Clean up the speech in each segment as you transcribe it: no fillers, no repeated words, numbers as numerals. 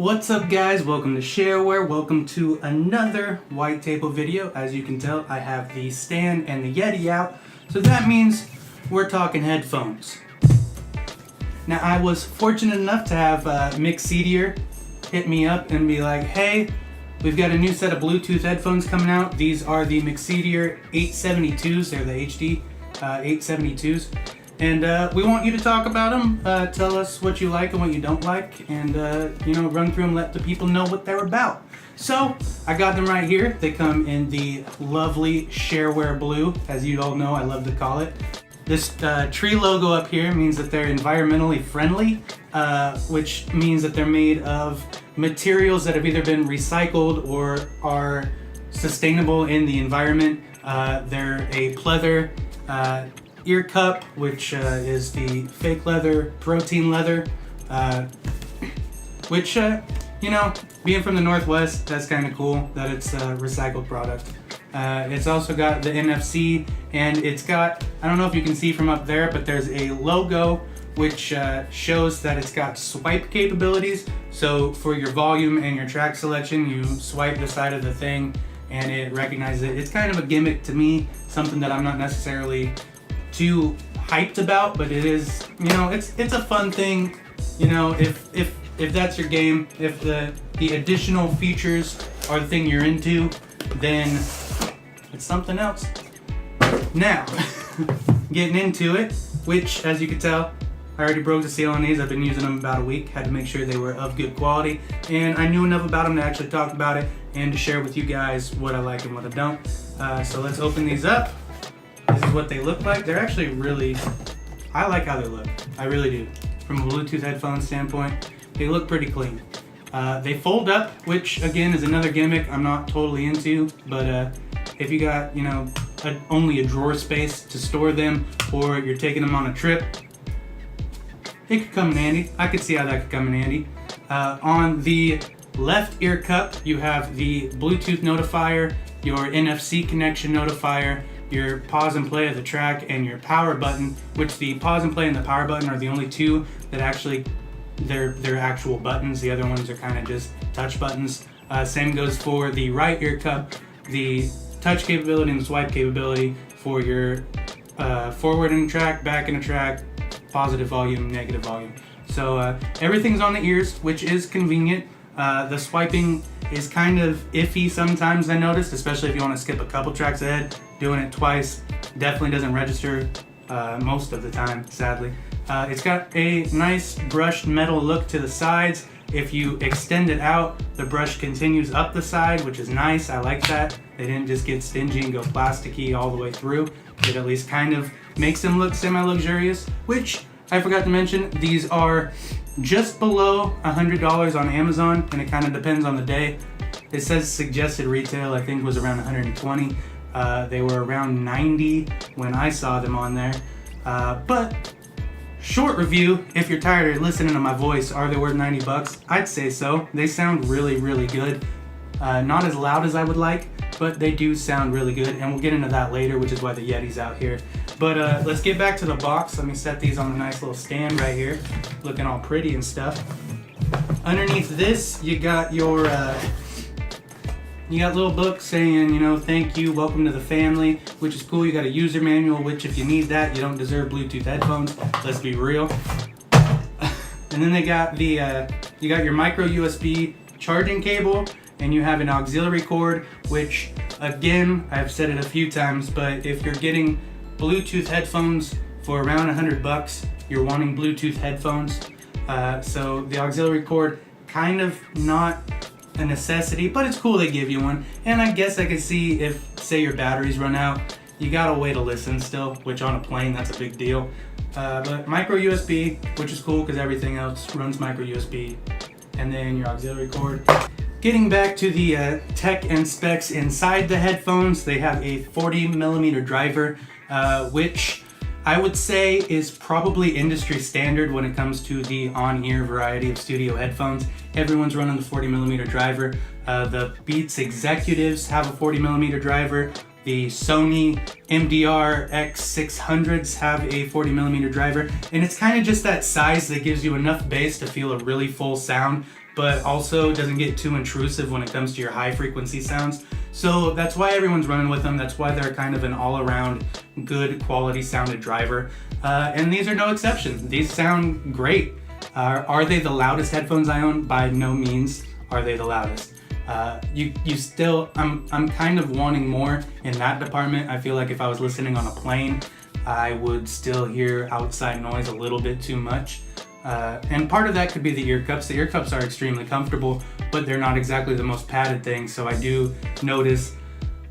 What's up guys, welcome to Shareware, welcome to another white table video. As you can tell, I have the stand and the Yeti out, so that means we're talking headphones. Now I was fortunate enough to have Mixcder hit me up and be like, hey, we've got a new set of Bluetooth headphones coming out. These are the Mixcder 872s, they're the HD 872s. And we want you to talk about them, tell us what you like and what you don't like, and run through them, let the people know what they're about. So, I got them right here. They come in the lovely Shareware blue, as you all know I love to call it. This tree logo up here means that they're environmentally friendly, which means that they're made of materials that have either been recycled or are sustainable in the environment. They're a pleather ear cup, which is the fake leather, protein leather, which, being from the Northwest, that's kind of cool that it's a recycled product. It's also got the NFC, and it's got, I don't know if you can see from up there, but there's a logo which shows that it's got swipe capabilities. So for your volume and your track selection, you swipe the side of the thing and it recognizes it. It's kind of a gimmick to me, something that I'm not necessarily too hyped about, but it is, it's a fun thing, if that's your game, if the additional features are the thing you're into, then it's something else. Now, getting into it, which as you can tell, I already broke the seal on these. I've been using them about a week, had to make sure they were of good quality, and I knew enough about them to actually talk about it and to share with you guys what I like and what I don't. So let's open these up. This is what they look like. They're actually really, I like how they look. I really do. From a Bluetooth headphone standpoint, they look pretty clean. They fold up, which again is another gimmick I'm not totally into, but if you got, only a drawer space to store them, or you're taking them on a trip, it could come in handy. I could see how that could come in handy. On the left ear cup, you have the Bluetooth notifier, your NFC connection notifier, your pause and play of the track, and your power button, which the pause and play and the power button are the only two that actually, they're actual buttons. The other ones are kind of just touch buttons. Same goes for the right ear cup, the touch capability and the swipe capability for your forward in the track, back in the track, positive volume, negative volume. So everything's on the ears, which is convenient. The swiping is kind of iffy sometimes, I noticed, especially if you want to skip a couple tracks ahead. Doing it twice definitely doesn't register most of the time, sadly. It's got a nice brushed metal look to the sides. If you extend it out, the brush continues up the side, which is nice. I like that. They didn't just get stingy and go plasticky all the way through. It at least kind of makes them look semi-luxurious, which I forgot to mention, these are just below $100 on Amazon, and it kind of depends on the day. It says suggested retail, I think, was around 120. They were around 90 when I saw them on there. But short review, if you're tired of listening to my voice, are they worth 90 bucks? I'd say so. They sound really, really good. Not as loud as I would like, but they do sound really good, and we'll get into that later, which is why the Yeti's out here. But let's get back to the box. Let me set these on a nice little stand right here, looking all pretty and stuff. Underneath this, you got your little book saying, thank you, welcome to the family, which is cool. You got a user manual, which if you need that, you don't deserve Bluetooth headphones. Let's be real. And then they got the, you got your micro USB charging cable, and you have an auxiliary cord, which again, I've said it a few times, but if you're getting Bluetooth headphones for around 100 bucks, you're wanting Bluetooth headphones. So the auxiliary cord, kind of not a necessity, but it's cool they give you one. And I guess I could see if, say, your batteries run out, you got a way to listen still, which on a plane, that's a big deal. But micro USB, which is cool because everything else runs micro USB. And then your auxiliary cord. Getting back to the tech and specs inside the headphones, they have a 40mm driver, which I would say is probably industry standard when it comes to the on-ear variety of studio headphones. Everyone's running the 40mm driver. The Beats executives have a 40mm driver. The Sony MDR X600s have a 40mm driver, and it's kind of just that size that gives you enough bass to feel a really full sound, but also doesn't get too intrusive when it comes to your high frequency sounds. So that's why everyone's running with them. That's why they're kind of an all-around good quality sounded driver. And these are no exception. These sound great. Are they the loudest headphones I own? By no means are they the loudest. You still, I'm kind of wanting more in that department. I feel like if I was listening on a plane, I would still hear outside noise a little bit too much. And part of that could be the ear cups. The ear cups are extremely comfortable, but they're not exactly the most padded thing. So I do notice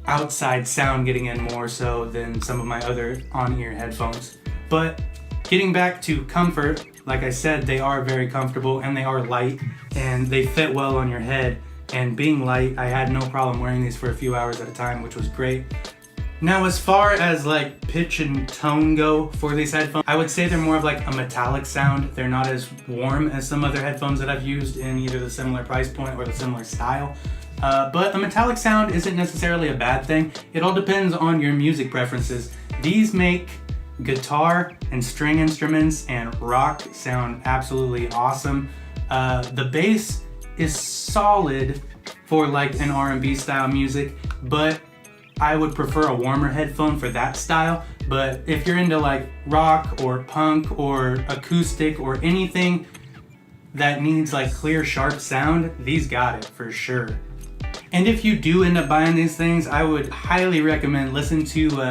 outside sound getting in more so than some of my other on-ear headphones. But getting back to comfort, like I said, they are very comfortable and they are light and they fit well on your head. And being light, I had no problem wearing these for a few hours at a time, which was great. Now, as far as like pitch and tone go for these headphones, I would say they're more of like a metallic sound. They're not as warm as some other headphones that I've used in either the similar price point or the similar style. But a metallic sound isn't necessarily a bad thing. It all depends on your music preferences. These make guitar and string instruments and rock sound absolutely awesome. The bass is solid for like an R&B style music, but I would prefer a warmer headphone for that style. But if you're into like rock or punk or acoustic or anything that needs like clear, sharp sound, these got it for sure. And if you do end up buying these things, I would highly recommend listen to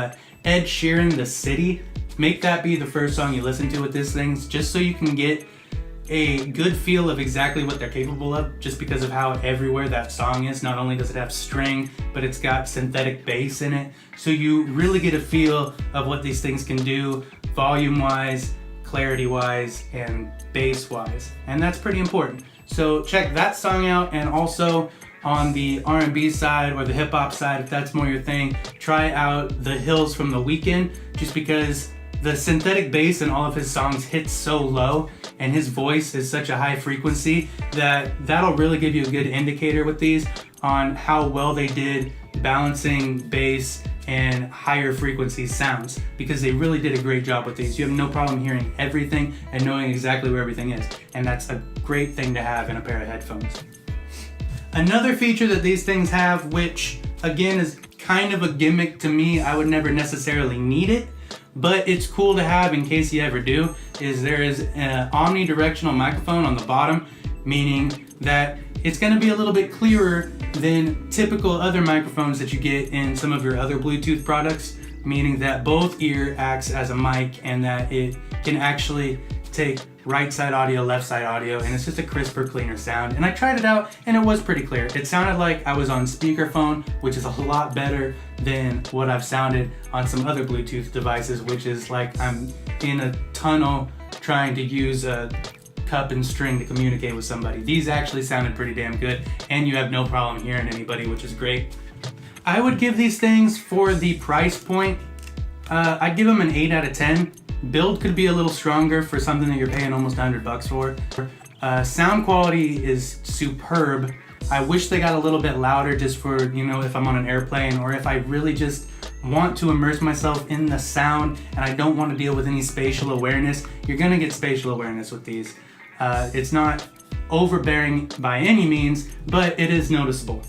Ed Sheeran, The City. Make that be the first song you listen to with these things, just so you can get a good feel of exactly what they're capable of, just because of how everywhere that song is. Not only does it have string, but it's got synthetic bass in it. So you really get a feel of what these things can do volume-wise, clarity-wise, and bass-wise. And that's pretty important. So check that song out, and also on the R&B side or the hip-hop side, if that's more your thing, try out The Hills from The Weeknd, just because the synthetic bass in all of his songs hits so low and his voice is such a high frequency that that'll really give you a good indicator with these on how well they did balancing bass and higher frequency sounds, because they really did a great job with these. You have no problem hearing everything and knowing exactly where everything is, and that's a great thing to have in a pair of headphones. Another feature that these things have, which again is kind of a gimmick to me, I would never necessarily need it, but it's cool to have in case you ever do, is there is an omnidirectional microphone on the bottom, meaning that it's going to be a little bit clearer than typical other microphones that you get in some of your other Bluetooth products, meaning that both ear acts as a mic and that it can actually take right side audio, left side audio, and it's just a crisper, cleaner sound. And I tried it out and it was pretty clear. It sounded like I was on speakerphone, which is a lot better than what I've sounded on some other Bluetooth devices, which is like I'm in a tunnel trying to use a cup and string to communicate with somebody. These actually sounded pretty damn good, and you have no problem hearing anybody, which is great. I would give these things, for the price point, I'd give them an 8 out of 10. Build could be a little stronger for something that you're paying almost $100 for. Sound quality is superb. I wish they got a little bit louder, just for, you know, if I'm on an airplane or if I really just want to immerse myself in the sound and I don't want to deal with any spatial awareness. You're gonna get spatial awareness with these. It's not overbearing by any means, but it is noticeable.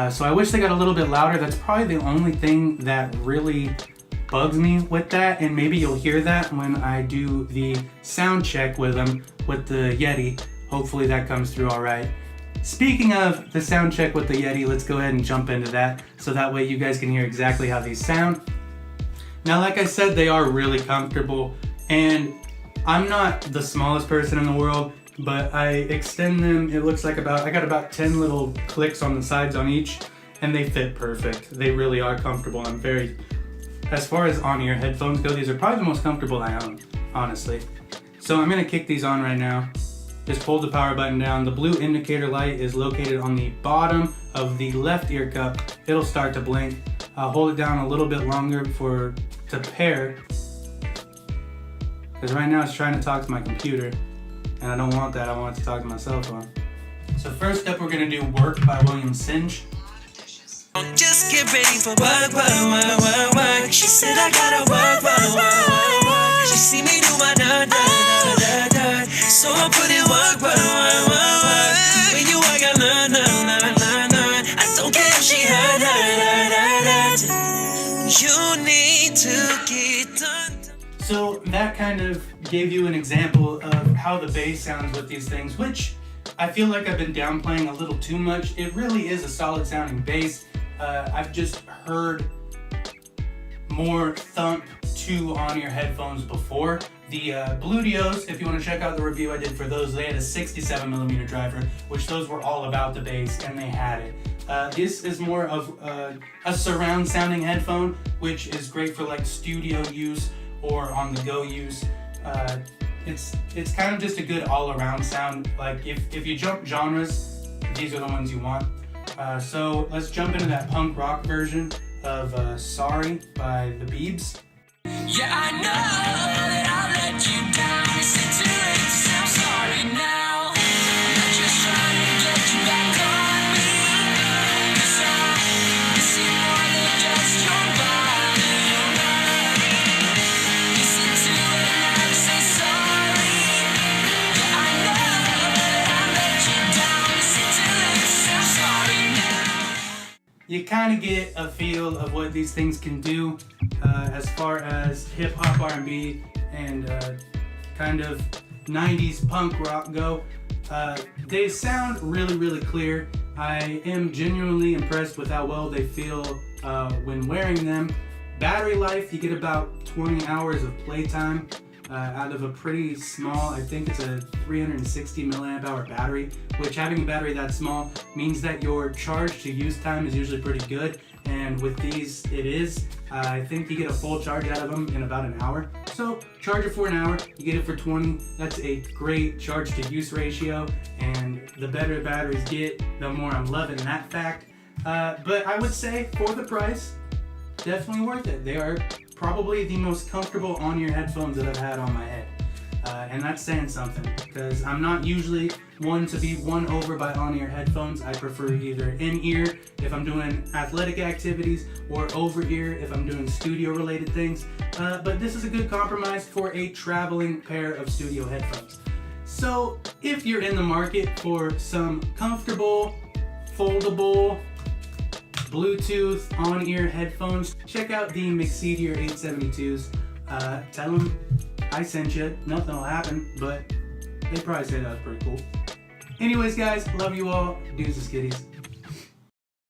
So I wish they got a little bit louder. That's probably the only thing that really bugs me with that, and maybe you'll hear that when I do the sound check with them with the Yeti. Hopefully that comes through all right. Speaking of the sound check with the Yeti, let's go ahead and jump into that so that way you guys can hear exactly how these sound. Now, like I said, they are really comfortable, and I'm not the smallest person in the world, but I extend them. It looks like I got about 10 little clicks on the sides on each, and they fit perfect. They really are comfortable. As far as on-ear headphones go, these are probably the most comfortable I own, honestly. So I'm gonna kick these on right now. Just pull the power button down. The blue indicator light is located on the bottom of the left ear cup. It'll start to blink. I'll hold it down a little bit longer to pair, because right now it's trying to talk to my computer, and I don't want that. I want it to talk to my cell phone. So first up, we're gonna do Work by William Singe. Just get ready for work, work, work, work, work. She said I gotta work, work, work, work, work. She see me do my dirt, dirt, dirt, dirt, dirt. So I put in work, work, work, work, work. When you You need to get done. So that kind of gave you an example of how the bass sounds with these things, which I feel like I've been downplaying a little too much. It really is a solid sounding bass. I've just heard more thump to on-ear headphones before. The Bluedios, if you want to check out the review I did for those, they had a 67mm driver, which those were all about the bass, and they had it. This is more of a surround sounding headphone, which is great for like studio use or on the go use. It's kind of just a good all-around sound. Like if you jump genres, these are the ones you want. So let's jump into that punk rock version of Sorry by the Beebs. Yeah, I know that I let you down. It's too late to say I'm sorry now. I'm not just trying to get you back on me. 'Cause I'm missing more than just your body. Listen to it now to say sorry. Yeah, I know that I let you down. It's too late to say I'm sorry now. You kind of get a feel of what these things can do as far as hip-hop, R&B, and kind of 90s punk rock go. They sound really, really clear. I am genuinely impressed with how well they feel when wearing them. Battery life, you get about 20 hours of playtime out of a pretty small, I think it's a 360 milliamp hour battery, which having a battery that small means that your charge to use time is usually pretty good. And with these, it is. I think you get a full charge out of them in about an hour. So charge it for an hour, you get it for 20. That's a great charge to use ratio. And the better the batteries get, the more I'm loving that fact. But I would say for the price, definitely worth it. They are probably the most comfortable on-ear headphones that I've had on my head. And that's saying something, because I'm not usually one to be won over by on-ear headphones. I prefer either in-ear if I'm doing athletic activities, or over-ear if I'm doing studio-related things. But this is a good compromise for a traveling pair of studio headphones. So if you're in the market for some comfortable, foldable, Bluetooth on-ear headphones, check out the Mixcder 872s. Tell them I sent you. Nothing will happen, but they probably say that was pretty cool. Anyways, guys, love you all. Deuces, kitties.